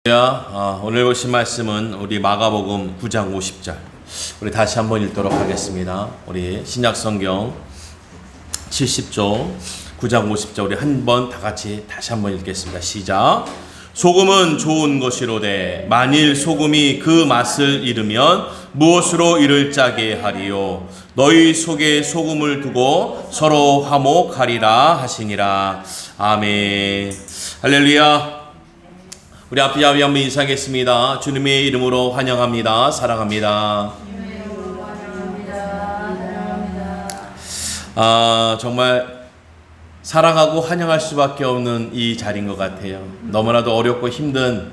오늘 보신 말씀은 우리 마가복음 9장 50절. 우리 다시 한번 읽도록 하겠습니다. 우리 신약성경 70조 9장 50절 우리 한번 다 같이 다시 한번 읽겠습니다. 시작. 소금은 좋은 것이로되 만일 소금이 그 맛을 잃으면 무엇으로 이를 짜게 하리요. 너희 속에 소금을 두고 서로 화목하리라 하시니라. 아멘. 할렐루야. 우리 앞에 한번 인사하겠습니다. 주님의 이름으로 환영합니다. 사랑합니다. 정말 사랑하고 환영할 수밖에 없는 이 자리인 것 같아요. 너무나도 어렵고 힘든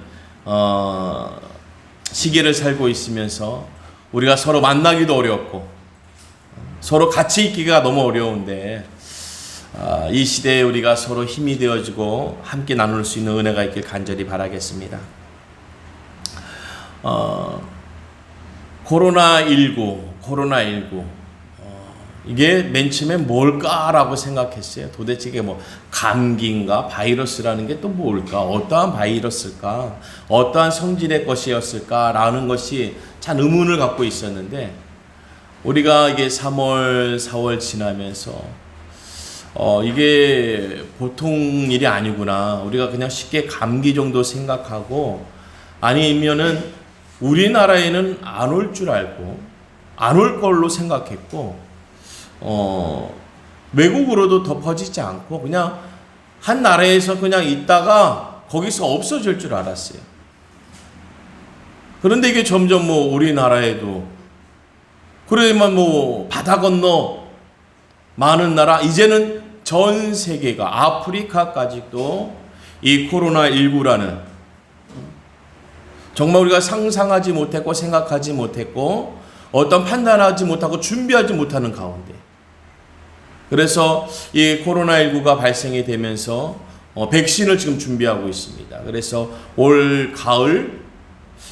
시기를 살고 있으면서 우리가 서로 만나기도 어렵고 서로 같이 있기가 너무 어려운데 이 시대에 우리가 서로 힘이 되어주고 함께 나눌 수 있는 은혜가 있길 간절히 바라겠습니다. 코로나19 이게 맨 처음에 뭘까라고 생각했어요. 도대체 이게 뭐 감기인가 바이러스라는 게 또 뭘까? 어떠한 바이러스일까? 어떠한 성질의 것이었을까라는 것이 참 의문을 갖고 있었는데 우리가 이게 3월, 4월 지나면서 이게 보통 일이 아니구나. 우리가 그냥 쉽게 감기 정도 생각하고 아니면은 우리나라에는 안 올 줄 알고 안 올 걸로 생각했고 외국으로도 더 퍼지지 않고 그냥 한 나라에서 그냥 있다가 거기서 없어질 줄 알았어요. 그런데 이게 점점 뭐 우리나라에도 그러면 뭐 바다 건너 많은 나라 이제는 전 세계가 아프리카까지도 이 코로나19라는 정말 우리가 상상하지 못했고 생각하지 못했고 어떤 판단하지 못하고 준비하지 못하는 가운데 그래서 이 코로나19가 발생이 되면서 백신을 지금 준비하고 있습니다. 그래서 올 가을,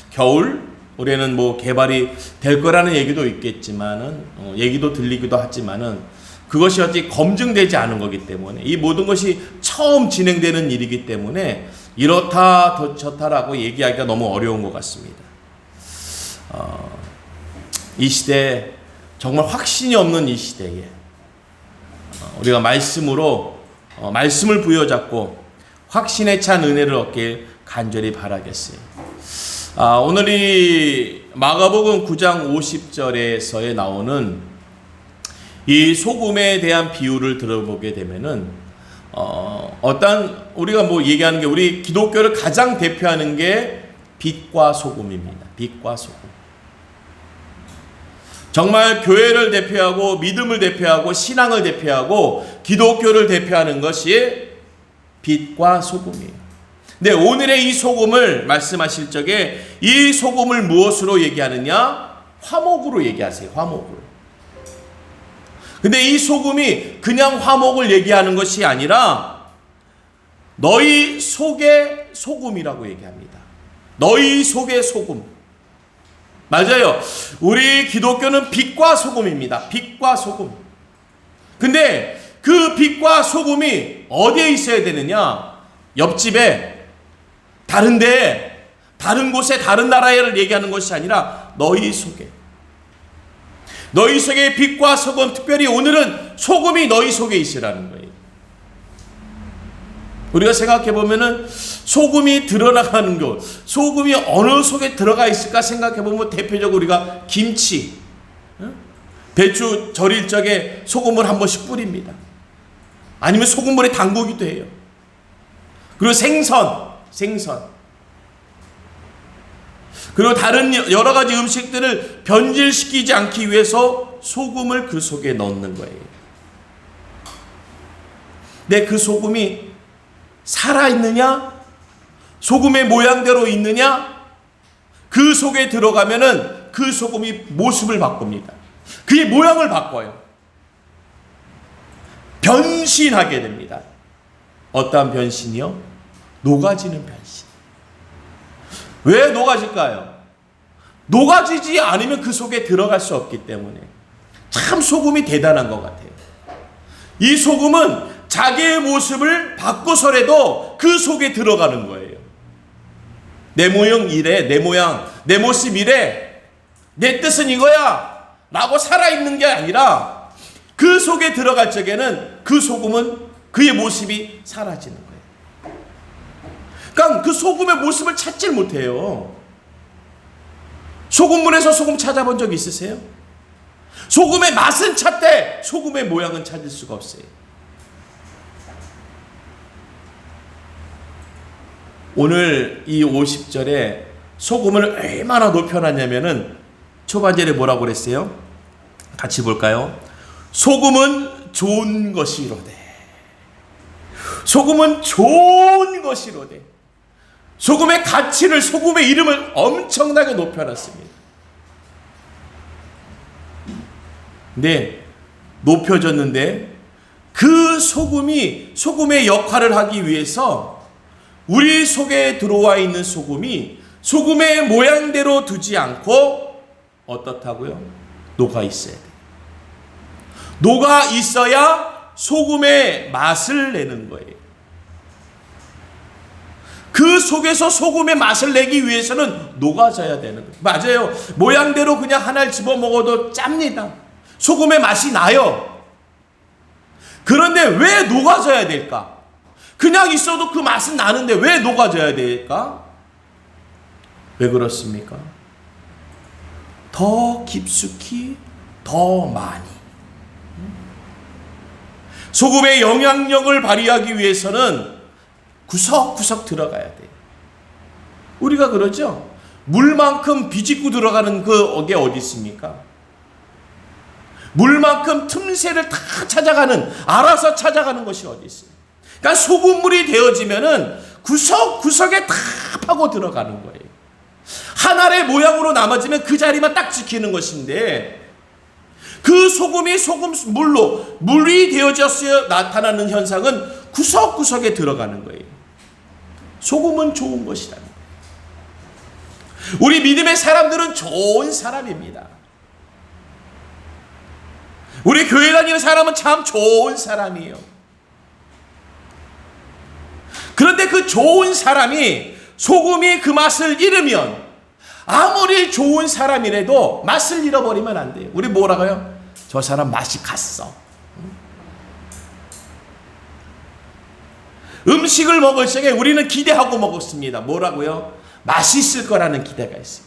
겨울 올해는 뭐 개발이 될 거라는 얘기도 있겠지만은 얘기도 들리기도 하지만은 그것이 어떻게 검증되지 않은 거기 때문에 이 모든 것이 처음 진행되는 일이기 때문에 이렇다 저렇다라고 얘기하기가 너무 어려운 것 같습니다. 이 시대 정말 확신이 없는 이 시대에 우리가 말씀으로 말씀을 부여잡고 확신에 찬 은혜를 얻길 간절히 바라겠어요. 오늘 이 마가복음 9장 50절에서에 나오는 이 소금에 대한 비유를 들어보게 되면은 어떤 우리가 뭐 얘기하는 게 우리 기독교를 가장 대표하는 게 빛과 소금입니다. 빛과 소금. 정말 교회를 대표하고 믿음을 대표하고 신앙을 대표하고 기독교를 대표하는 것이 빛과 소금이에요. 근데 오늘의 이 소금을 말씀하실 적에 이 소금을 무엇으로 얘기하느냐? 화목으로 얘기하세요. 화목으로. 근데 이 소금이 그냥 화목을 얘기하는 것이 아니라 너희 속의 소금이라고 얘기합니다. 너희 속의 소금. 맞아요. 우리 기독교는 빛과 소금입니다. 빛과 소금. 근데 그 빛과 소금이 어디에 있어야 되느냐? 옆집에, 다른데, 다른 곳에, 다른 나라를 얘기하는 것이 아니라 너희 속에. 너희 속에 빛과 소금, 특별히 오늘은 소금이 너희 속에 있으라는 거예요. 우리가 생각해 보면은 소금이 드러나가는 것, 소금이 어느 속에 들어가 있을까 생각해 보면 대표적으로 우리가 김치, 배추 절일 적에 소금을 한 번씩 뿌립니다. 아니면 소금물에 담그기도 해요. 그리고 생선. 그리고 다른 여러 가지 음식들을 변질시키지 않기 위해서 소금을 그 속에 넣는 거예요. 근데 그 소금이 살아있느냐? 소금의 모양대로 있느냐? 그 속에 들어가면은 그 소금이 모습을 바꿉니다. 그의 모양을 바꿔요. 변신하게 됩니다. 어떠한 변신이요? 녹아지는 변신. 왜 녹아질까요? 녹아지지 않으면 그 속에 들어갈 수 없기 때문에. 참 소금이 대단한 것 같아요. 이 소금은 자기의 모습을 바꿔서라도 그 속에 들어가는 거예요. 내 모형 이래, 내 모양, 내 모습 이래, 내 뜻은 이거야 라고 살아있는 게 아니라 그 속에 들어갈 적에는 그 소금은 그의 모습이 사라지는 거예요. 그러니까 그 소금의 모습을 찾질 못해요. 소금물에서 소금 찾아본 적 있으세요? 소금의 맛은 찾되 소금의 모양은 찾을 수가 없어요. 오늘 이 50절에 소금을 얼마나 높여놨냐면은 초반절에 뭐라고 그랬어요? 같이 볼까요? 소금은 좋은 것이로되. 소금은 좋은 것이로되. 소금의 가치를, 소금의 이름을 엄청나게 높여놨습니다. 근데 높여졌는데 그 소금이 소금의 역할을 하기 위해서 우리 속에 들어와 있는 소금이 소금의 모양대로 두지 않고 어떻다고요? 녹아 있어야 돼요. 녹아 있어야 소금의 맛을 내는 거예요. 그 속에서 소금의 맛을 내기 위해서는 녹아져야 되는 거예요. 맞아요. 모양대로 그냥 하나를 집어 먹어도 짭니다. 소금의 맛이 나요. 그런데 왜 녹아져야 될까? 그냥 있어도 그 맛은 나는데 왜 녹아져야 될까? 왜 그렇습니까? 더 깊숙이, 더 많이. 소금의 영향력을 발휘하기 위해서는 구석구석 들어가야 돼요. 우리가 그러죠? 물만큼 비집고 들어가는 그게 어디 있습니까? 물만큼 틈새를 다 찾아가는, 알아서 찾아가는 것이 어디 있어요? 그러니까 소금물이 되어지면은 구석구석에 다 파고 들어가는 거예요. 한 알의 모양으로 남아지면 그 자리만 딱 지키는 것인데, 그 소금이 소금물로 물이 되어져서 나타나는 현상은 구석구석에 들어가는 거예요. 소금은 좋은 것이다. 우리 믿음의 사람들은 좋은 사람입니다. 우리 교회 다니는 사람은 참 좋은 사람이에요. 그런데 그 좋은 사람이 소금이 그 맛을 잃으면 아무리 좋은 사람이라도 맛을 잃어버리면 안 돼요. 우리 뭐라고요? 저 사람 맛이 갔어. 음식을 먹을 적에 우리는 기대하고 먹었습니다. 뭐라고요? 맛있을 거라는 기대가 있어요.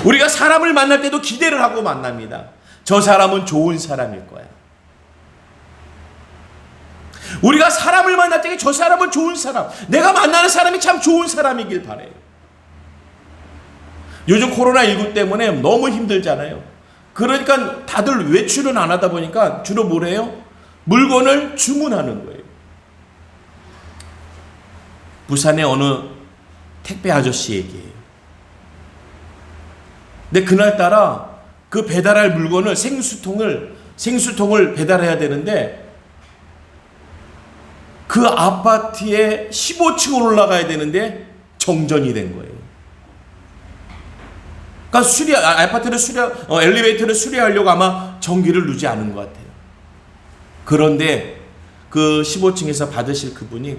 우리가 사람을 만날 때도 기대를 하고 만납니다. 저 사람은 좋은 사람일 거야. 우리가 사람을 만날 때 저 사람은 좋은 사람, 내가 만나는 사람이 참 좋은 사람이길 바래요. 요즘 코로나19 때문에 너무 힘들잖아요. 그러니까 다들 외출은 안 하다 보니까 주로 뭐래요? 물건을 주문하는 거예요. 부산의 어느 택배 아저씨 얘기예요. 근데 그날따라 그 배달할 물건을 생수통을 배달해야 되는데 그 아파트에 15층을 올라가야 되는데 정전이 된 거예요. 그러니까 아파트를 엘리베이터를 수리하려고 아마 전기를 누지 않은 것 같아요. 그런데 그 15층에서 받으실 그분이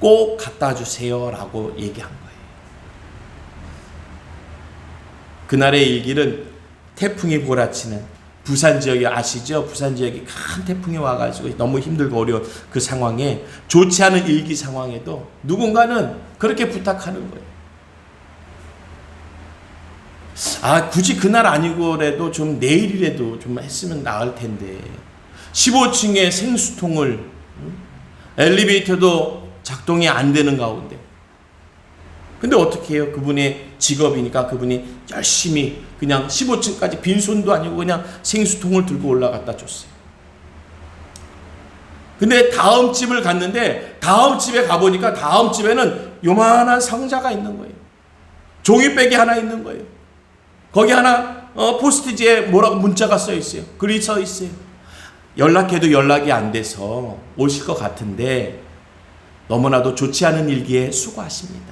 꼭 갖다 주세요라고 얘기한 거예요. 그날의 일기는 태풍이 몰아치는 부산 지역이 아시죠? 부산 지역이 큰 태풍이 와가지고 너무 힘들고 어려운 그 상황에, 좋지 않은 일기 상황에도 누군가는 그렇게 부탁하는 거예요. 굳이 그날 아니고라도 좀 내일이라도 좀 했으면 나을 텐데 15층에 생수통을, 엘리베이터도 작동이 안 되는 가운데, 근데 어떻게 해요? 그분의 직업이니까 그분이 열심히 그냥 15층까지 빈손도 아니고 그냥 생수통을 들고 올라갔다 줬어요. 근데 다음 집을 갔는데 다음 집에 가보니까 다음 집에는 요만한 상자가 있는 거예요. 종이백이 하나 있는 거예요. 거기 하나 포스트지에 뭐라고 문자가 써 있어요. 글이 써 있어요. 연락해도 연락이 안 돼서 오실 것 같은데 너무나도 좋지 않은 일기에 수고하십니다.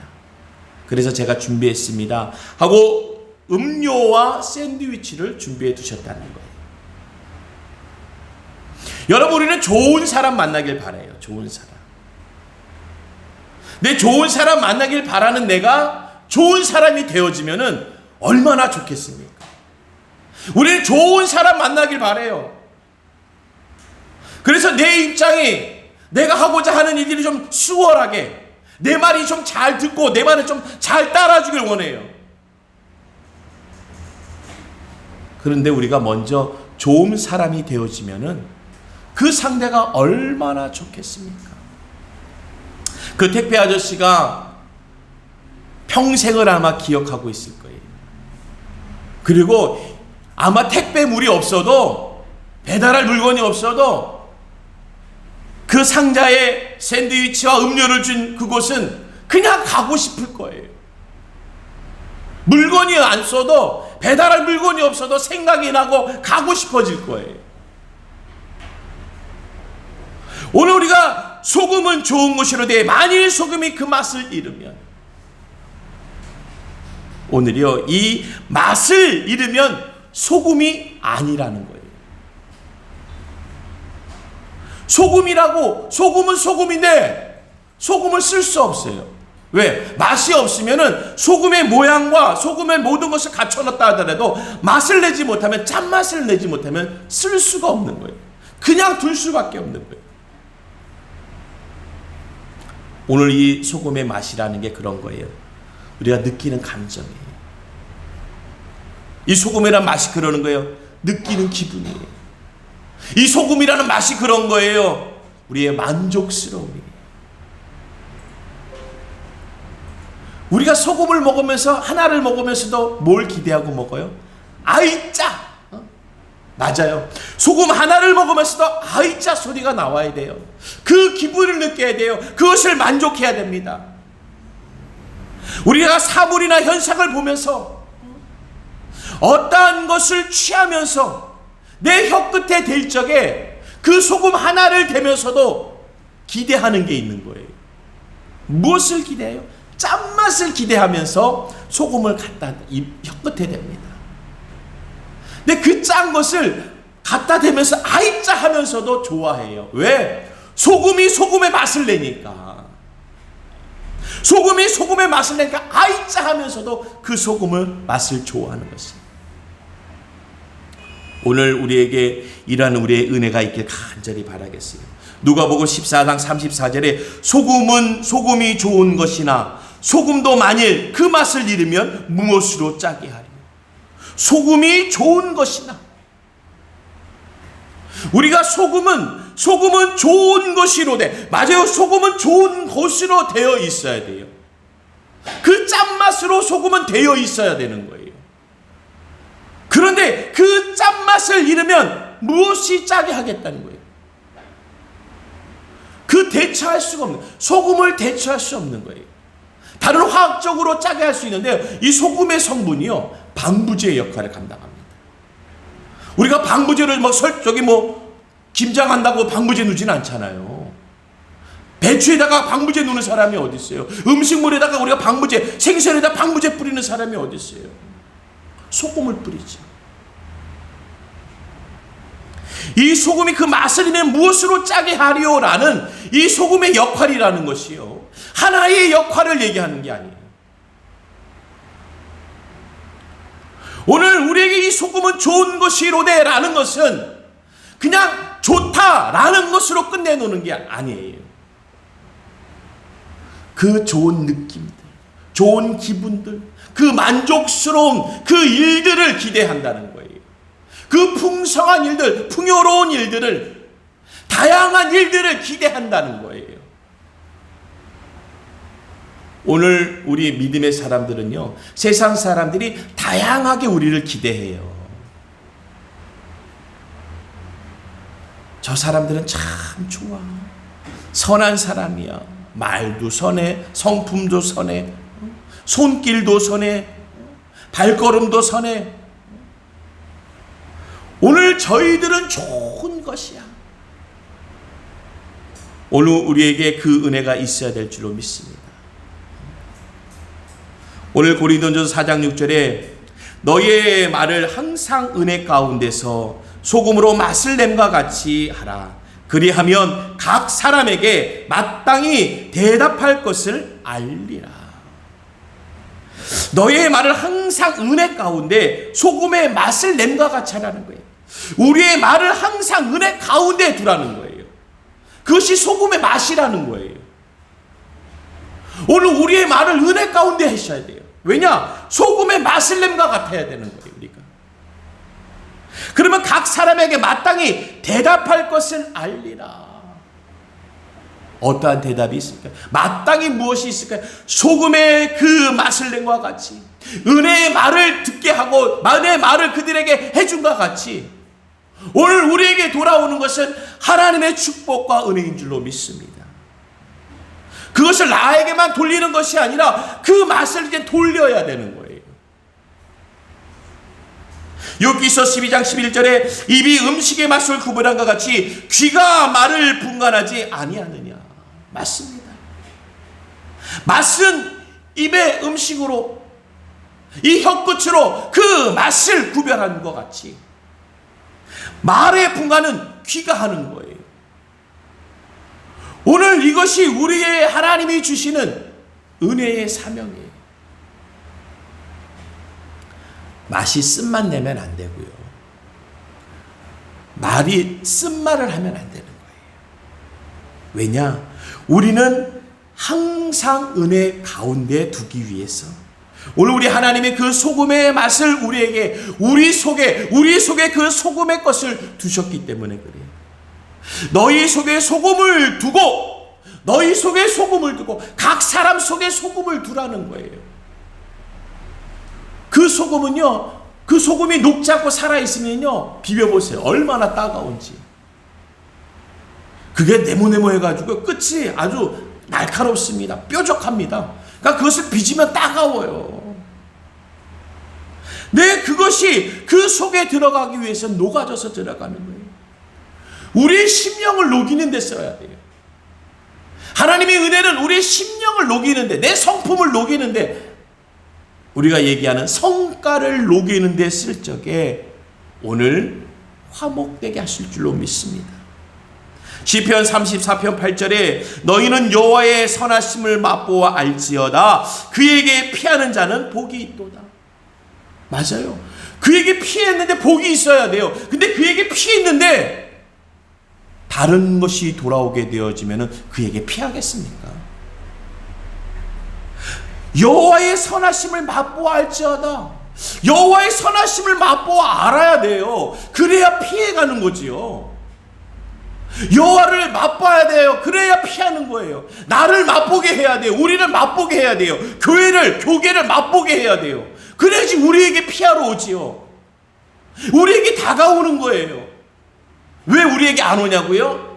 그래서 제가 준비했습니다 하고 음료와 샌드위치를 준비해 두셨다는 거예요. 여러분, 우리는 좋은 사람 만나길 바라요. 좋은 사람. 내 좋은 사람 만나길 바라는 내가 좋은 사람이 되어지면은 얼마나 좋겠습니까? 우리는 좋은 사람 만나길 바라요. 그래서 내 입장이 내가 하고자 하는 일들이 좀 수월하게, 내 말이 좀 잘 듣고 내 말을 좀 잘 따라주길 원해요. 그런데 우리가 먼저 좋은 사람이 되어지면은 그 상대가 얼마나 좋겠습니까? 그 택배 아저씨가 평생을 아마 기억하고 있을 거예요. 그리고 아마 택배물이 없어도, 배달할 물건이 없어도 그 상자에 샌드위치와 음료를 준 그곳은 그냥 가고 싶을 거예요. 물건이 안 써도, 배달할 물건이 없어도 생각이 나고 가고 싶어질 거예요. 오늘 우리가 소금은 좋은 것이로되 만일 소금이 그 맛을 잃으면, 오늘이요, 이 맛을 잃으면 소금이 아니라는 거예요. 소금은 소금인데 소금을 쓸 수 없어요. 왜? 맛이 없으면은 소금의 모양과 소금의 모든 것을 갖춰놨다 하더라도 맛을 내지 못하면, 짠맛을 내지 못하면 쓸 수가 없는 거예요. 그냥 둘 수밖에 없는 거예요. 오늘 이 소금의 맛이라는 게 그런 거예요. 우리가 느끼는 감정이에요. 이 소금이란 맛이 그러는 거예요. 느끼는 기분이에요. 이 소금이라는 맛이 그런 거예요. 우리의 만족스러움이에요. 우리가 소금을 먹으면서, 하나를 먹으면서도 뭘 기대하고 먹어요? 아이짜! 맞아요. 소금 하나를 먹으면서도 아이짜 소리가 나와야 돼요. 그 기분을 느껴야 돼요. 그것을 만족해야 됩니다. 우리가 사물이나 현상을 보면서 어떠한 것을 취하면서 내 혀끝에 댈 적에 그 소금 하나를 대면서도 기대하는 게 있는 거예요. 무엇을 기대해요? 짠맛을 기대하면서 소금을 갖다 혀끝에 댑니다. 근데 그 짠 것을 갖다 대면서 아이짜 하면서도 좋아해요. 왜? 소금이 소금의 맛을 내니까. 소금이 소금의 맛을 내니까 아이짜 하면서도 그 소금을 맛을 좋아하는 것입니다. 오늘 우리에게 이러한 우리의 은혜가 있길 간절히 바라겠어요. 누가복음 14장 34절에 소금이 좋은 것이나 소금도 만일 그 맛을 잃으면 무엇으로 짜게 하리요. 소금이 좋은 것이나, 우리가 소금은 좋은 것이로되, 맞아요. 소금은 좋은 것으로 되어 있어야 돼요. 그 짠맛으로 소금은 되어 있어야 되는 거예요. 그런데 그 짠맛을 잃으면 무엇이 짜게 하겠다는 거예요. 그 대처할 수가 없는, 소금을 대처할 수 없는 거예요. 다른 화학적으로 짜게 할 수 있는데요, 이 소금의 성분이요, 방부제 역할을 감당합니다. 우리가 방부제를 김장한다고 방부제 넣지는 않잖아요. 배추에다가 방부제 넣는 사람이 어디 있어요? 음식물에다가 우리가 방부제, 생선에다 방부제 뿌리는 사람이 어디 있어요? 소금을 뿌리죠. 이 소금이 그 맛을 잃으면 무엇으로 짜게 하리오라는 이 소금의 역할이라는 것이요, 하나의 역할을 얘기하는 게 아니에요. 오늘 우리에게 이 소금은 좋은 것이로되라는 것은 그냥 좋다라는 것으로 끝내놓는 게 아니에요. 그 좋은 느낌들, 좋은 기분들, 그 만족스러운 그 일들을 기대한다는 거예요. 그 풍성한 일들, 풍요로운 일들을, 다양한 일들을 기대한다는 거예요. 오늘 우리 믿음의 사람들은요, 세상 사람들이 다양하게 우리를 기대해요. 저 사람들은 참 좋아, 선한 사람이야, 말도 선해, 성품도 선해, 손길도 선해, 발걸음도 선해. 오늘 저희들은 좋은 것이야. 오늘 우리에게 그 은혜가 있어야 될 줄로 믿습니다. 오늘 고린도전서 4장 6절에 너희의 말을 항상 은혜 가운데서 소금으로 맛을 냄과 같이 하라. 그리하면 각 사람에게 마땅히 대답할 것을 알리라. 너희의 말을 항상 은혜 가운데 소금의 맛을 냄과 같이 하라는 거예요. 우리의 말을 항상 은혜 가운데 두라는 거예요. 그것이 소금의 맛이라는 거예요. 오늘 우리의 말을 은혜 가운데 하셔야 돼요. 왜냐? 소금의 맛을 냄과 같아야 되는 거예요, 우리가. 그러면 각 사람에게 마땅히 대답할 것을 알리라. 어떠한 대답이 있을까요? 마땅히 무엇이 있을까요? 소금의 그 맛을 낸 것과 같이, 은혜의 말을 듣게 하고 은혜의 말을 그들에게 해준 것과 같이, 오늘 우리에게 돌아오는 것은 하나님의 축복과 은혜인 줄로 믿습니다. 그것을 나에게만 돌리는 것이 아니라 그 맛을 이제 돌려야 되는 거예요. 욥기서 12장 11절에 입이 음식의 맛을 구분한과 같이 귀가 말을 분간하지 아니하느냐. 맞습니다. 맛은 입의 음식으로, 이 혀끝으로 그 맛을 구별하는 것 같이 말의 분간은 귀가 하는 거예요. 오늘 이것이 우리의 하나님이 주시는 은혜의 사명이에요. 맛이 쓴맛 내면 안 되고요. 말이 쓴말을 하면 안 되는 거예요. 왜냐? 우리는 항상 은혜 가운데 두기 위해서 오늘 우리 하나님의 그 소금의 맛을 우리에게, 우리 속에 그 소금의 것을 두셨기 때문에 그래요. 너희 속에 소금을 두고, 너희 속에 소금을 두고 각 사람 속에 소금을 두라는 거예요. 그 소금은요, 그 소금이 녹지 않고 살아있으면요, 비벼보세요. 얼마나 따가운지. 그게 네모네모 해가지고 끝이 아주 날카롭습니다. 뾰족합니다. 그러니까 그것을 빚으면 따가워요. 네, 그것이 그 속에 들어가기 위해서 녹아져서 들어가는 거예요. 우리의 심령을 녹이는 데 써야 돼요. 하나님의 은혜는 우리의 심령을 녹이는데, 내 성품을 녹이는데, 우리가 얘기하는 성가를 녹이는 데 쓸 적에 오늘 화목되게 하실 줄로 믿습니다. 시편 34편 8절에 너희는 여호와의 선하심을 맛보아 알지어다. 그에게 피하는 자는 복이 있도다. 맞아요. 그에게 피했는데 복이 있어야 돼요. 근데 그에게 피했는데 다른 것이 돌아오게 되어지면 그에게 피하겠습니까? 여호와의 선하심을 맛보아 알지어다. 여호와의 선하심을 맛보아 알아야 돼요. 그래야 피해가는 거지요. 여호와를 맛봐야 돼요. 그래야 피하는 거예요. 나를 맛보게 해야 돼요. 우리를 맛보게 해야 돼요. 교계를 맛보게 해야 돼요. 그래야지 우리에게 피하러 오지요. 우리에게 다가오는 거예요. 왜 우리에게 안 오냐고요?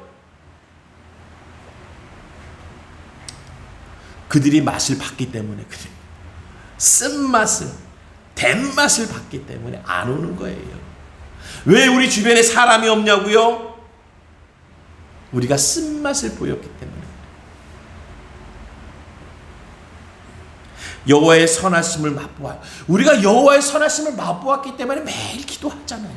그들이 맛을 봤기 때문에 그래요. 쓴맛을, 댄맛을 봤기 때문에 안 오는 거예요. 왜 우리 주변에 사람이 없냐고요? 우리가 쓴맛을 보였기 때문에. 여호와의 선하심을 맛보아, 우리가 여호와의 선하심을 맛보았기 때문에 매일 기도하잖아요.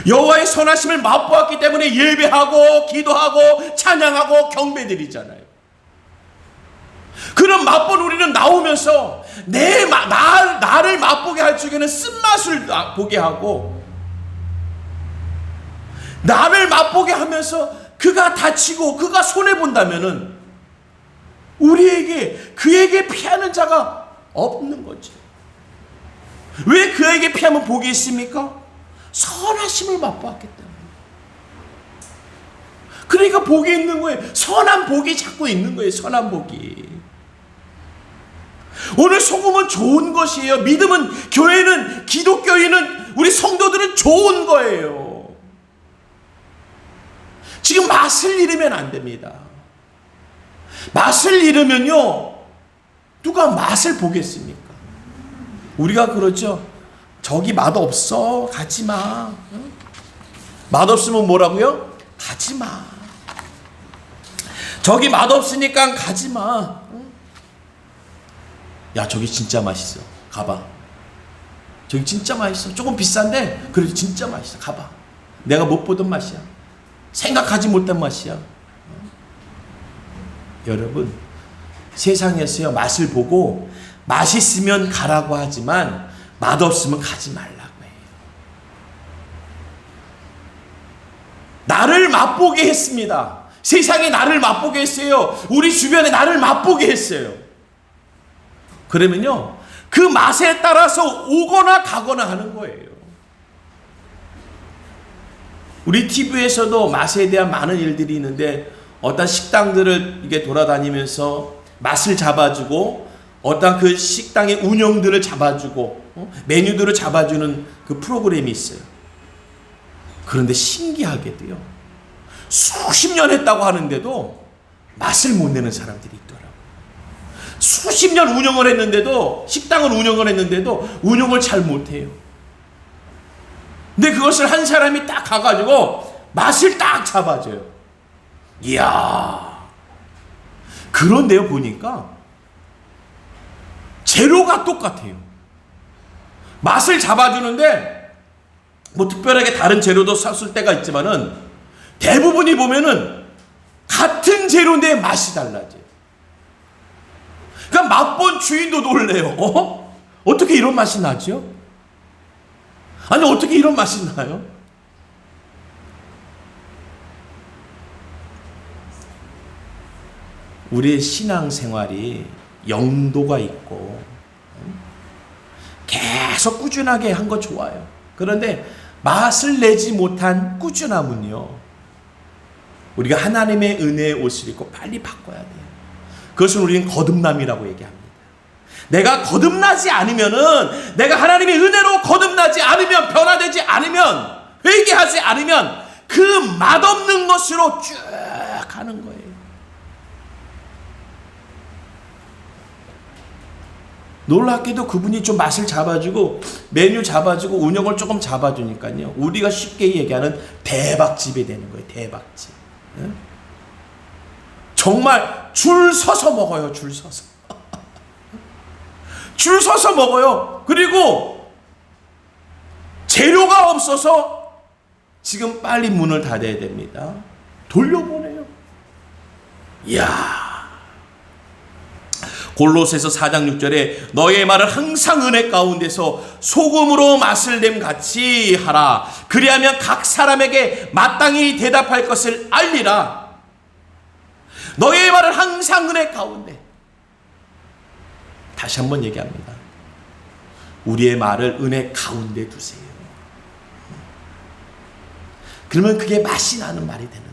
여호와의 선하심을 맛보았기 때문에 예배하고 기도하고 찬양하고 경배드리잖아요. 그런 맛본 우리는 나오면서 나를 맛보게 할 적에는 쓴맛을 보게 하고, 나를 맛보게 하면서 그가 다치고 그가 손해본다면은 그에게 피하는 자가 없는 거죠. 왜 그에게 피하면 복이 있습니까? 선하심을 맛보았기 때문에. 그러니까 복이 있는 거예요. 선한 복이 자꾸 있는 거예요. 선한 복이. 오늘 소금은 좋은 것이에요. 믿음은, 교회는, 기독교인은, 우리 성도들은 좋은 거예요. 지금 맛을 잃으면 안 됩니다. 맛을 잃으면요, 누가 맛을 보겠습니까? 우리가 그러죠. 저기 맛없어, 가지 마. 맛없으면 뭐라고요? 가지 마. 저기 맛없으니까 가지 마. 야, 저기 진짜 맛있어. 가봐. 저기 진짜 맛있어. 조금 비싼데 그래도 진짜 맛있어. 가봐. 내가 못 보던 맛이야. 생각하지 못한 맛이야. 여러분, 세상에서요, 맛을 보고 맛있으면 가라고 하지만 맛없으면 가지 말라고 해요. 나를 맛보게 했습니다. 세상에 나를 맛보게 했어요. 우리 주변에 나를 맛보게 했어요. 그러면요, 그 맛에 따라서 오거나 가거나 하는 거예요. 우리 TV에서도 맛에 대한 많은 일들이 있는데, 어떤 식당들을 이게 돌아다니면서 맛을 잡아주고, 어떤 그 식당의 운영들을 잡아주고, 메뉴들을 잡아주는 그 프로그램이 있어요. 그런데 신기하게도요, 수십 년 했다고 하는데도 맛을 못 내는 사람들이 있더라고요. 수십 년 운영을 했는데도, 식당을 운영을 했는데도 운영을 잘 못해요. 근데 그것을 한 사람이 딱 가가지고 맛을 딱 잡아줘요. 이야. 그런데요, 보니까 재료가 똑같아요. 맛을 잡아주는데 뭐 특별하게 다른 재료도 썼을 때가 있지만은 대부분이 보면은 같은 재료인데 맛이 달라져요. 그러니까 맛본 주인도 놀래요. 어떻게 이런 맛이 나죠? 아니, 어떻게 이런 맛이 나요? 우리의 신앙생활이 영도가 있고 계속 꾸준하게 한 거 좋아요. 그런데 맛을 내지 못한 꾸준함은요, 우리가 하나님의 은혜의 옷을 입고 빨리 바꿔야 돼요. 그것을 우리는 거듭남이라고 얘기합니다. 내가 거듭나지 않으면은, 내가 하나님의 은혜로 거듭나지 않으면, 변화되지 않으면, 회개하지 않으면 그 맛없는 것으로 쭉 가는 거예요. 놀랍게도 그분이 좀 맛을 잡아주고 메뉴 잡아주고 운영을 조금 잡아주니까요, 우리가 쉽게 얘기하는 대박집이 되는 거예요. 대박집. 정말 줄 서서 먹어요. 줄 서서. 줄 서서 먹어요. 그리고 재료가 없어서 지금 빨리 문을 닫아야 됩니다. 돌려보내요. 이야. 골로새서 4장 6절에 너의 말을 항상 은혜 가운데서 소금으로 맛을 냄 같이 하라. 그리하면 각 사람에게 마땅히 대답할 것을 알리라. 너의 말을 항상 은혜 가운데. 다시 한번 얘기합니다. 우리의 말을 은혜 가운데 두세요. 그러면 그게 맛이 나는 말이 되는 거예요.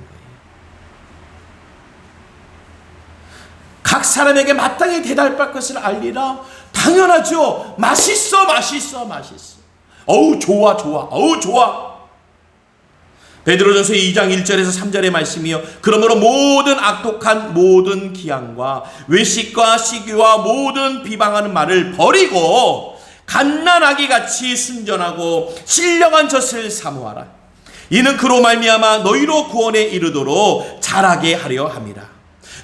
각 사람에게 마땅히 대답할 것을 알리라. 당연하죠. 맛있어, 맛있어, 맛있어. 어우, 좋아, 좋아. 어우, 좋아. 베드로전서 2장 1절에서 3절의 말씀이요. 그러므로 모든 악독한 모든 기향과 외식과 시기와 모든 비방하는 말을 버리고 갓난아기 같이 순전하고 신령한 젖을 사모하라. 이는 그로 말미암아 너희로 구원에 이르도록 자라게 하려 함이라.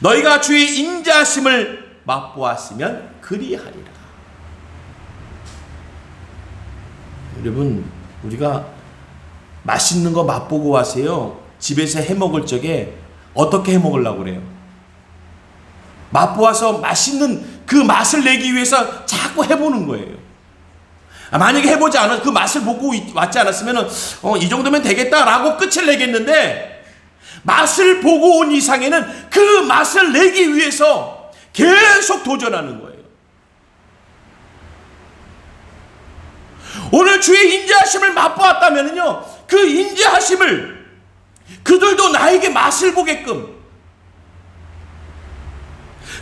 너희가 주의 인자하심을 맛보았으면 그리하리라. 여러분, 우리가 맛있는 거 맛보고 와서요, 집에서 해먹을 적에 어떻게 해먹으려고 그래요? 맛보아서 맛있는 그 맛을 내기 위해서 자꾸 해보는 거예요. 만약에 해보지 않아, 그 맛을 보고 왔지 않았으면 이 정도면 되겠다라고 끝을 내겠는데, 맛을 보고 온 이상에는 그 맛을 내기 위해서 계속 도전하는 거예요. 오늘 주의 인자하심을 맛보았다면요, 그 인자하심을 그들도 나에게 맛을 보게끔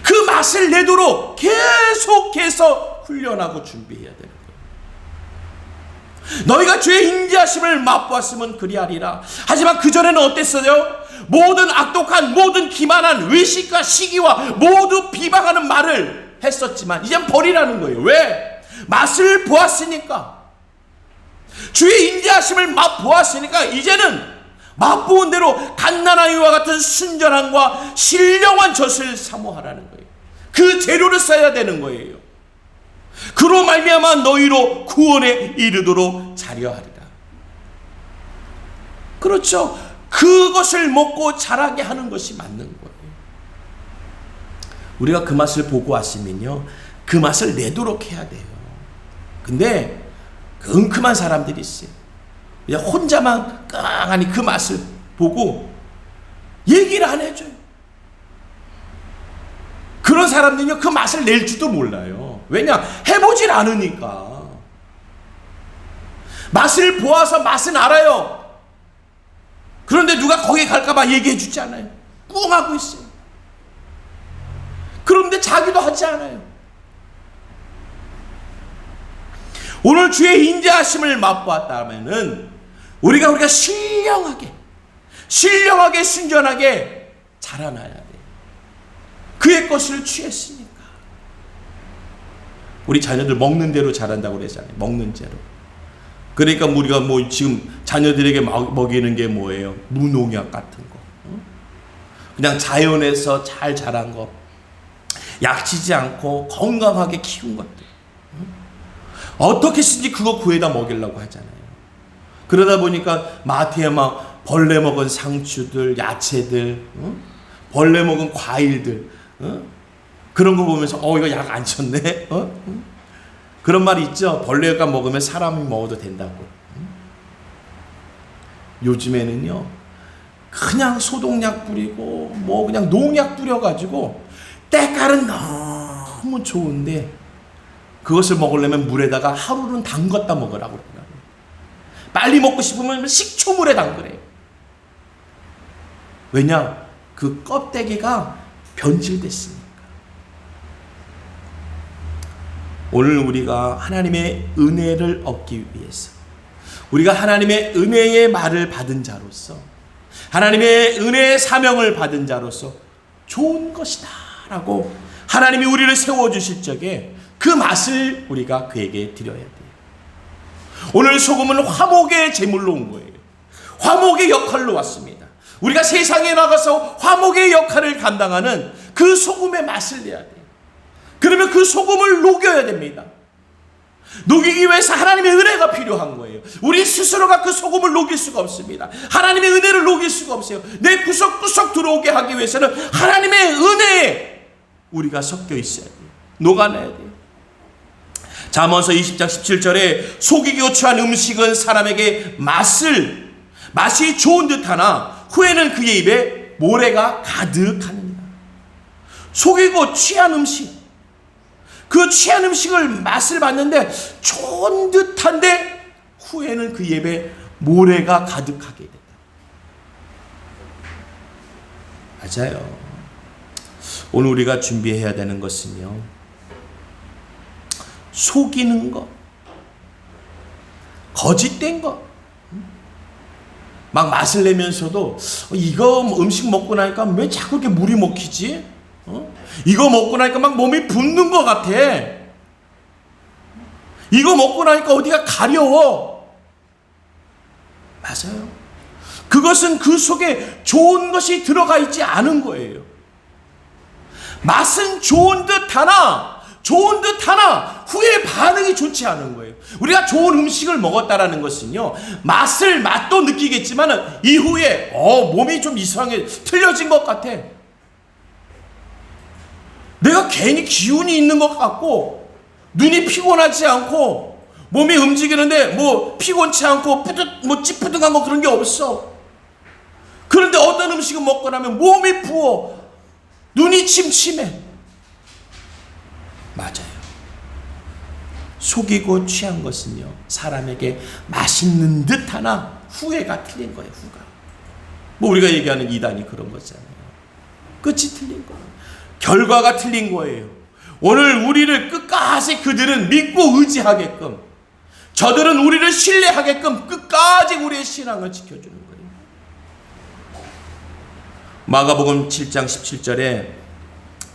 그 맛을 내도록 계속해서 훈련하고 준비해야 되는 거예요. 너희가 주의 인자하심을 맛보았으면 그리하리라. 하지만 그전에는 어땠어요? 모든 악독한, 모든 기만한 외식과 시기와 모두 비방하는 말을 했었지만 이젠 버리라는 거예요. 왜? 맛을 보았으니까. 주의 인자하심을 맛보았으니까 이제는 맛보은 대로 갓난아이와 같은 순전함과 신령한 젖을 사모하라는 거예요. 그 재료를 써야 되는 거예요. 그로 말미암아 너희로 구원에 이르도록 자려하리라. 그렇죠. 그것을 먹고 자라게 하는 것이 맞는 거예요. 우리가 그 맛을 보고 왔으면요, 그 맛을 내도록 해야 돼요. 근데 그 은큼한 사람들이 있어요. 그냥 혼자만 깡하니 그 맛을 보고 얘기를 안 해줘요. 그런 사람들은요, 그 맛을 낼 줄도 몰라요. 왜냐? 해보질 않으니까. 맛을 보아서 맛은 알아요. 그런데 누가 거기 갈까봐 얘기해 주지 않아요. 꿍 하고 있어요. 그런데 자기도 하지 않아요. 오늘 주의 인자하심을 맛보았다면은 우리가 신령하게 순전하게 자라나야 돼요. 그의 것을 취했으니까. 우리 자녀들 먹는 대로 자란다고 그러잖아요. 먹는 대로. 그러니까 우리가 뭐 지금 자녀들에게 먹이는 게 뭐예요? 무농약 같은 거. 그냥 자연에서 잘 자란 거. 약치지 않고 건강하게 키운 것들. 어떻게 쓰든지 그거 구해다 먹이려고 하잖아요. 그러다 보니까 마트에 막 벌레 먹은 상추들, 야채들, 벌레 먹은 과일들, 그런 거 보면서 이거 약 안 쳤네. 그런 말이 있죠. 벌레가 먹으면 사람이 먹어도 된다고. 요즘에는요, 그냥 소독약 뿌리고 뭐 그냥 농약 뿌려가지고 때깔은 너무 좋은데 그것을 먹으려면 물에다가 하루는 담갔다 먹으라고 그러더라고요. 빨리 먹고 싶으면 식초물에 담그래요. 왜냐? 그 껍데기가 변질됐으니까. 오늘 우리가 하나님의 은혜를 얻기 위해서, 우리가 하나님의 은혜의 말을 받은 자로서, 하나님의 은혜의 사명을 받은 자로서 좋은 것이다 라고 하나님이 우리를 세워주실 적에 그 맛을 우리가 그에게 드려야 돼요. 오늘 소금은 화목의 제물로 온 거예요. 화목의 역할로 왔습니다. 우리가 세상에 나가서 화목의 역할을 감당하는 그 소금의 맛을 내야 돼요. 그러면 그 소금을 녹여야 됩니다. 녹이기 위해서 하나님의 은혜가 필요한 거예요. 우리 스스로가 그 소금을 녹일 수가 없습니다. 하나님의 은혜를 녹일 수가 없어요. 내 구석구석 들어오게 하기 위해서는 하나님의 은혜에 우리가 섞여 있어야 돼요. 녹아내야 돼요. 잠언서 20장 17절에 속이고 취한 음식은 사람에게 맛이 좋은 듯하나 후에는 그의 입에 모래가 가득하느니라. 속이고 취한 음식, 그 취한 음식을 맛을 봤는데 좋은 듯한데 후에는 그 입에 모래가 가득하게 된다. 맞아요. 오늘 우리가 준비해야 되는 것은요, 속이는 것, 거짓된 것, 막 맛을 내면서도 이거 음식 먹고 나니까 왜 자꾸 이렇게 물이 먹히지? 이거 먹고 나니까 막 몸이 붓는 것 같아. 이거 먹고 나니까 어디가 가려워. 맞아요. 그것은 그 속에 좋은 것이 들어가 있지 않은 거예요. 맛은 좋은 듯하나 후에 반응이 좋지 않은 거예요. 우리가 좋은 음식을 먹었다라는 것은요, 맛도 느끼겠지만 이후에 몸이 좀 이상하게 틀려진 것 같아. 내가 괜히 기운이 있는 것 같고 눈이 피곤하지 않고 몸이 움직이는데 뭐 피곤치 않고 찌뿌둥한 거 그런 게 없어. 그런데 어떤 음식을 먹고 나면 몸이 부어, 눈이 침침해. 맞아요. 속이고 취한 것은요, 사람에게 맛있는 듯하나 후회가 틀린 거예요. 후가. 뭐 우리가 얘기하는 이단이 그런 거잖아요. 끝이 틀린 거예요. 결과가 틀린 거예요. 오늘 우리를 끝까지 그들은 믿고 의지하게끔, 저들은 우리를 신뢰하게끔 끝까지 우리의 신앙을 지켜주는 거예요. 마가복음 7장 17절에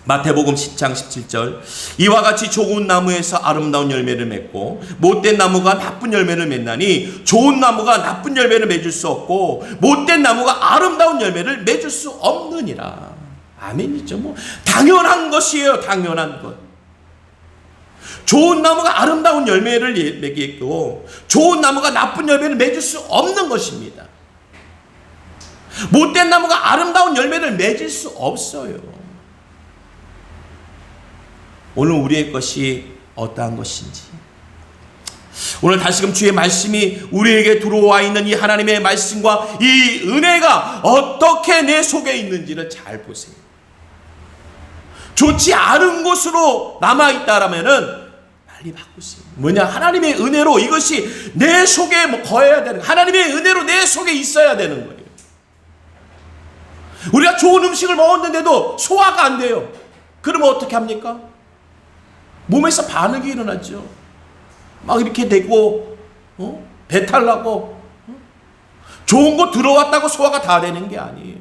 마태복음 10장 17절, 이와 같이 좋은 나무에서 아름다운 열매를 맺고 못된 나무가 나쁜 열매를 맺나니 좋은 나무가 나쁜 열매를 맺을 수 없고 못된 나무가 아름다운 열매를 맺을 수 없느니라. 아멘이죠. 뭐 당연한 것이에요. 당연한 것. 좋은 나무가 아름다운 열매를 맺겠고 좋은 나무가 나쁜 열매를 맺을 수 없는 것입니다. 못된 나무가 아름다운 열매를 맺을 수 없어요. 오늘 우리의 것이 어떠한 것인지, 오늘 다시금 주의 말씀이 우리에게 들어와 있는 이 하나님의 말씀과 이 은혜가 어떻게 내 속에 있는지를 잘 보세요. 좋지 않은 곳으로 남아있다라면은 빨리 바꾸세요. 뭐냐? 하나님의 은혜로 이것이 내 속에 거해야 되는, 하나님의 은혜로 내 속에 있어야 되는 거예요. 우리가 좋은 음식을 먹었는데도 소화가 안 돼요. 그러면 어떻게 합니까? 몸에서 반응이 일어나죠. 막 이렇게 되고, 배탈 나고, 좋은 거 들어왔다고 소화가 다 되는 게 아니에요.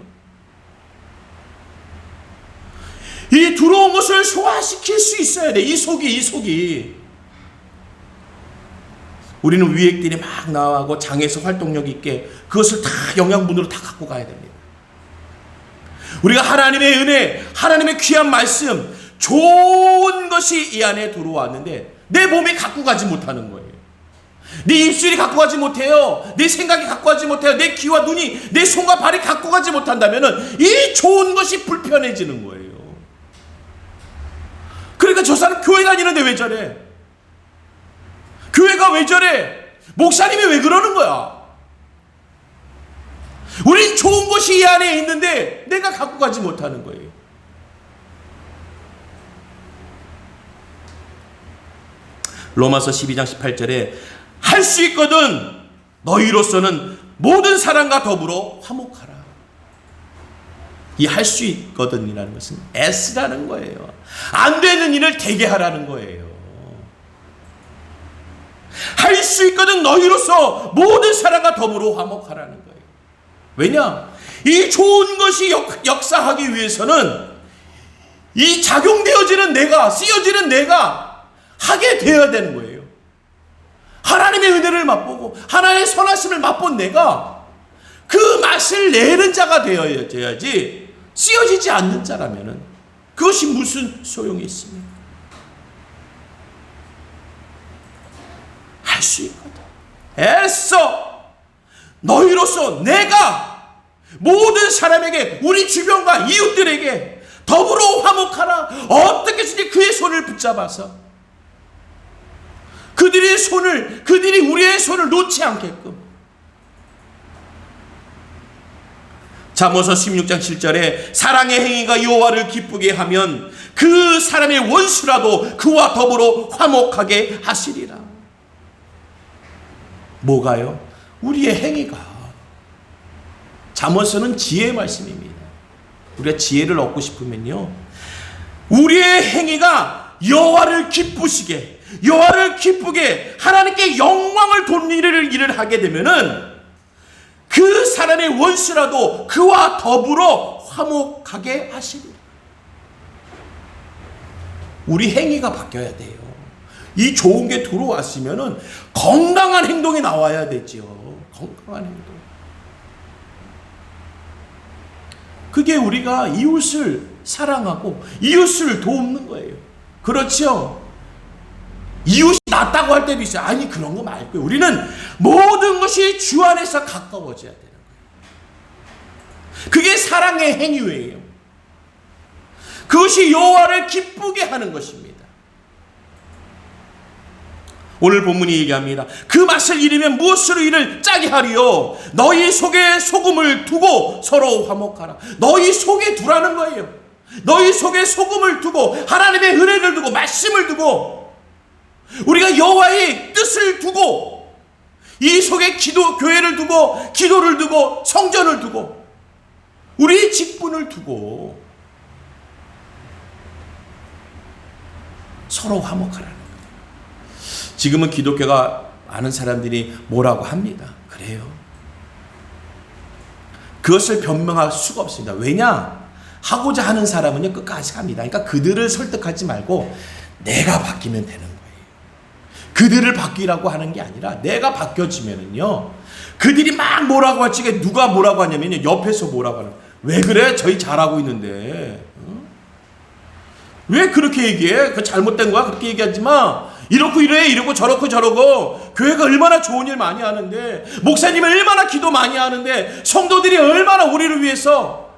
이 들어온 것을 소화시킬 수 있어야 돼. 이 속이. 우리는 위액들이 막 나와고 장에서 활동력 있게 그것을 다 영양분으로 다 갖고 가야 됩니다. 우리가 하나님의 은혜, 하나님의 귀한 말씀, 좋은 것이 이 안에 들어왔는데 내 몸이 갖고 가지 못하는 거예요. 네 입술이 갖고 가지 못해요. 내 생각이 갖고 가지 못해요. 내 귀와 눈이, 내 손과 발이 갖고 가지 못한다면은 이 좋은 것이 불편해지는 거예요. 그러니까 저 사람 교회 다니는데 왜 저래? 교회가 왜 저래? 목사님이 왜 그러는 거야? 우린 좋은 것이 이 안에 있는데 내가 갖고 가지 못하는 거예요. 로마서 12장 18절에 할 수 있거든 너희로서는 모든 사람과 더불어 화목하라. 이 할 수 있거든이라는 것은 애쓰라는 거예요. 안 되는 일을 되게 하라는 거예요. 할 수 있거든 너희로서 모든 사람과 더불어 화목하라는 거예요. 왜냐? 이 좋은 것이 역사하기 위해서는 이 작용되어지는 내가, 쓰여지는 내가 하게 되어야 되는 거예요. 하나님의 은혜를 맛보고 하나님의 선하심을 맛본 내가 그 맛을 내는 자가 되어야지, 쓰여지지 않는 자라면은 그것이 무슨 소용이 있습니까? 할 수 있거든. 애써 너희로서 내가 모든 사람에게, 우리 주변과 이웃들에게 더불어 화목하라. 어떻게든지 그의 손을 붙잡아서 그들이 우리의 손을 놓지 않게끔. 잠언서 16장 7절에 사랑의 행위가 여호와를 기쁘게 하면 그 사람의 원수라도 그와 더불어 화목하게 하시리라. 뭐가요? 우리의 행위가. 잠언서는 지혜의 말씀입니다. 우리가 지혜를 얻고 싶으면요, 우리의 행위가 여호와를 기쁘시게, 여호와를 기쁘게 하나님께 영광을 돌리는 일을 하게 되면은 그 사람의 원수라도 그와 더불어 화목하게 하시리라. 우리 행위가 바뀌어야 돼요. 이 좋은 게 들어왔으면은 건강한 행동이 나와야 되죠. 건강한 행동. 그게 우리가 이웃을 사랑하고 이웃을 돕는 거예요. 그렇죠? 이웃이 낫다고 할 때도 있어요. 아니, 그런 거 말고요. 우리는 모든 것이 주 안에서 가까워져야 되는 거예요. 그게 사랑의 행위예요. 그것이 여호와를 기쁘게 하는 것입니다. 오늘 본문이 얘기합니다. 그 맛을 잃으면 무엇으로 이를 짜게 하리요? 너희 속에 소금을 두고 서로 화목하라. 너희 속에 두라는 거예요. 너희 속에 소금을 두고 하나님의 은혜를 두고 말씀을 두고 우리가 여호와의 뜻을 두고 이 속에 교회를 두고 기도를 두고 성전을 두고 우리의 직분을 두고 서로 화목하라는 거예요. 지금은 기독교가 많은 사람들이 뭐라고 합니다. 그래요. 그것을 변명할 수가 없습니다. 왜냐? 하고자 하는 사람은요 끝까지 갑니다. 그러니까 그들을 설득하지 말고 내가 바뀌면 되는 거예요. 그들을 바뀌라고 하는 게 아니라 내가 바뀌어지면은요, 그들이 막 뭐라고 할지, 누가 뭐라고 하냐면요, 옆에서 뭐라고 하는 거예요. 왜 그래? 저희 잘하고 있는데. 왜 그렇게 얘기해? 그 잘못된 거야? 그렇게 얘기하지 마. 이렇고 이래 이러고 저렇고 저러고 교회가 얼마나 좋은 일 많이 하는데 목사님이 얼마나 기도 많이 하는데 성도들이 얼마나 우리를 위해서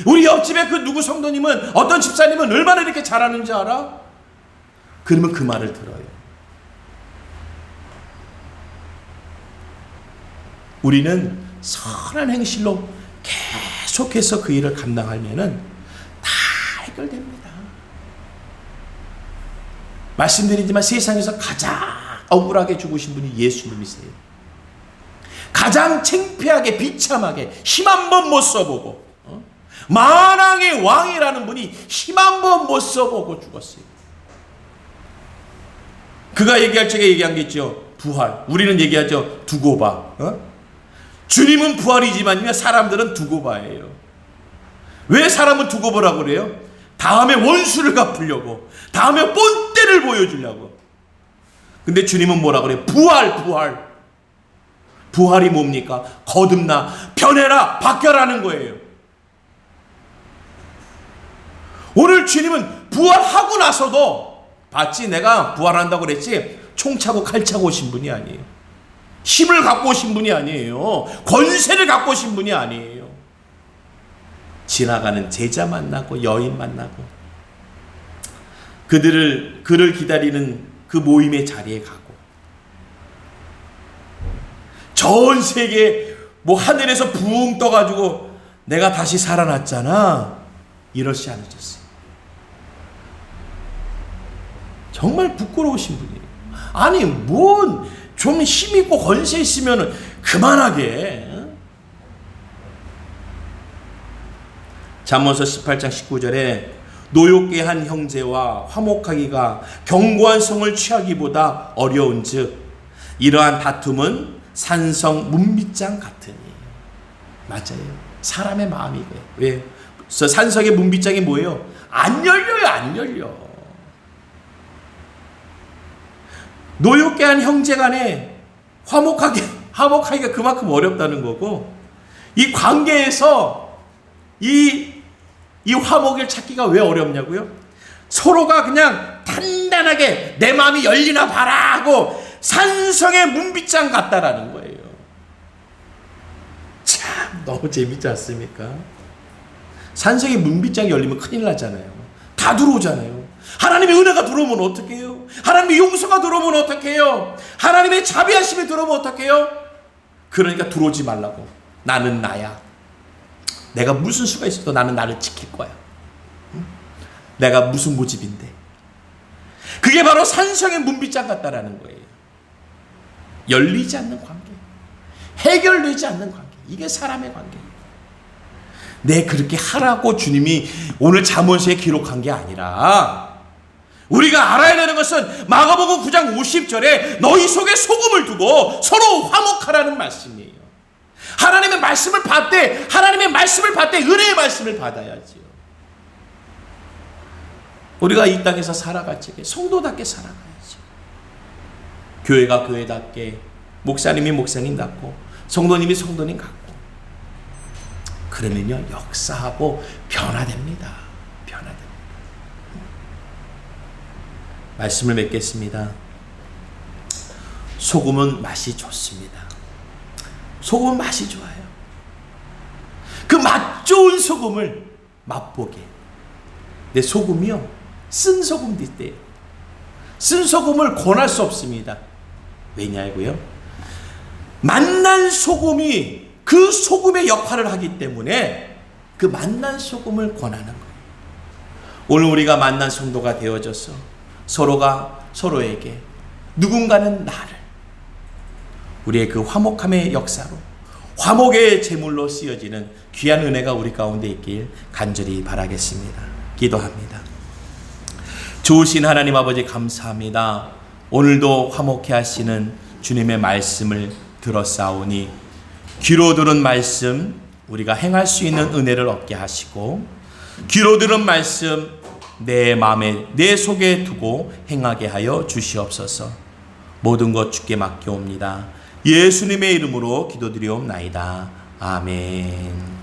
우리 옆집에 그 누구 성도님은 어떤 집사님은 얼마나 이렇게 잘하는지 알아? 그러면 그 말을 들어요. 우리는 선한 행실로 계속해서 그 일을 감당하면은 다 해결됩니다. 말씀드리지만 세상에서 가장 억울하게 죽으신 분이 예수님이세요. 가장 창피하게 비참하게 힘 한 번 못 써보고 만왕의 왕이라는 분이 힘 한 번 못 써보고 죽었어요. 그가 얘기할 적에 얘기한 게 있죠. 부활. 우리는 얘기하죠. 두고 봐. 주님은 부활이지만요, 사람들은 두고 봐예요. 왜 사람은 두고 보라고 그래요? 다음에 원수를 갚으려고, 다음에 본때를 보여주려고. 근데 주님은 뭐라 그래요? 부활, 부활. 부활이 뭡니까? 거듭나, 변해라, 바뀌어라는 거예요. 오늘 주님은 부활하고 나서도, 봤지? 내가 부활한다고 그랬지? 총 차고 칼 차고 오신 분이 아니에요. 힘을 갖고 오신 분이 아니에요. 권세를 갖고 오신 분이 아니에요. 지나가는 제자 만나고 여인 만나고 그를 기다리는 그 모임의 자리에 가고 전 세계 하늘에서 붕 떠가지고 내가 다시 살아났잖아 이러시 않으셨어요. 정말 부끄러우신 분이에요. 아니 뭔 좀 힘있고 권세 있으면 그만하게. 잠언서 18장 19절에 노욕게 한 형제와 화목하기가 견고한 성을 취하기보다 어려운즉 이러한 다툼은 산성 문빗장 같으니. 맞아요. 사람의 마음이 그래요. 왜? 산성의 문빗장이 뭐예요? 안 열려요. 안 열려. 노욕게 한 형제 간에 화목하기가 그만큼 어렵다는 거고, 이 관계에서 이 화목을 찾기가 왜 어렵냐고요? 서로가 그냥 단단하게 내 마음이 열리나 봐라 하고 산성의 문빗장 같다라는 거예요. 참 너무 재밌지 않습니까? 산성의 문빗장이 열리면 큰일 나잖아요. 다 들어오잖아요. 하나님의 은혜가 들어오면 어떡해요? 하나님의 용서가 들어오면 어떡해요? 하나님의 자비하심이 들어오면 어떡해요? 그러니까 들어오지 말라고. 나는 나야. 내가 무슨 수가 있어도 나는 나를 지킬 거야. 내가 무슨 모집인데. 그게 바로 산성의 문빗장 같다라는 거예요. 열리지 않는 관계. 해결되지 않는 관계. 이게 사람의 관계예요. 내 그렇게 하라고 주님이 오늘 잠언서에 기록한 게 아니라 우리가 알아야 되는 것은 마가복음 9장 50절에 너희 속에 소금을 두고 서로 화목하라는 말씀이에요. 하나님의 말씀을 받되 은혜의 말씀을 받아야지요. 우리가 이 땅에서 살아갈 적에 성도답게 살아가야죠. 교회가 교회답게, 목사님이 목사님답고, 성도님이 성도님 같고. 그러면요 역사하고 변화됩니다. 말씀을 맺겠습니다. 소금은 맛이 좋습니다. 소금은 맛이 좋아요. 그 맛 좋은 소금을 맛보게. 근데 소금이요 쓴 소금도 있대요. 쓴 소금을 권할 수 없습니다. 왜냐고요? 맛난 소금이 그 소금의 역할을 하기 때문에 그 맛난 소금을 권하는 거예요. 오늘 우리가 만난 성도가 되어져서 서로가 서로에게, 누군가는 나를, 우리의 그 화목함의 역사로, 화목의 제물로 쓰여지는 귀한 은혜가 우리 가운데 있길 간절히 바라겠습니다. 기도합니다. 좋으신 하나님 아버지 감사합니다. 오늘도 화목해 하시는 주님의 말씀을 들었사오니 귀로 들은 말씀 우리가 행할 수 있는 은혜를 얻게 하시고, 귀로 들은 말씀 내 마음에 내 속에 두고 행하게 하여 주시옵소서. 모든 것 주께 맡겨옵니다. 예수님의 이름으로 기도드리옵나이다. 아멘.